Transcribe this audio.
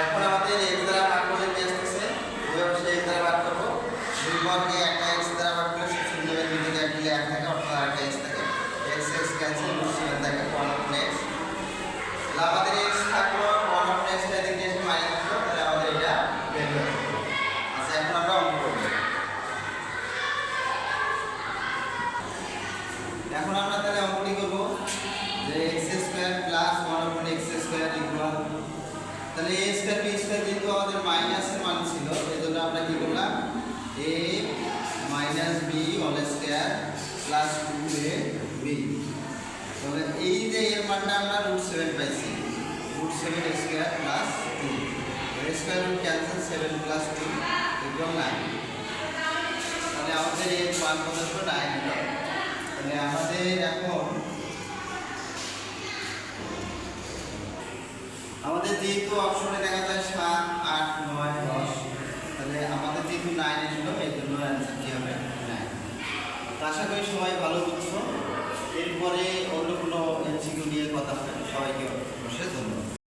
এখন আমাদের x দ্বারা ভাগ করে নিয়ে আসতেছে, ওইভাবে সে x দ্বারা ভাগ করবো। 2 বর্গকে একটা x দ্বারা ভাগ করলে শূন্য হবে, 2 থেকে 1 দিলে 1 থাকে, অর্থাৎ আরেকটা x থাকে। x x ক্যান্সেল, √7 থাকে, 1 upon x। তাহলে আমাদের x থাকলো 1 upon x, টা দিকে এসে মাইনাস হলো, তাহলে আমাদের এটা বের হয়ে যাবে। আচ্ছা, এখন আমরা অঙ্ক করব। এখন আমরা তাহলে অঙ্কটি করব যে x² + 1 upon x² ইকুয়াল, তাহলে a স্কয়ার b স্কয়ার যেহেতু আমাদের মাইনাসের মান ছিল, এজন্য আমরা কি করলাম, a - b whole square plus 2ab। তাহলে এই যে এর মানটা আমরা √7 পাইছি, √7 স্কয়ার প্লাস 2, এর square root cancel, 7 plus 2 equal 9। তাহলে আমাদের এর মান কত হলো, 9 হলো। তাহলে আমাদের এখন আমাদের যেহেতু অপশনে দেখা যায় 7, 8, 9, 10, তাহলে আমাদের যেহেতু 9 এসলো, এই জন্য অ্যান্সার কি হবে, 9। তো আশা করি সবাই ভালো বুঝছো। এরপরে অন্য কোনো এমসিকিউ নিয়ে কথা হবে। সবাইকে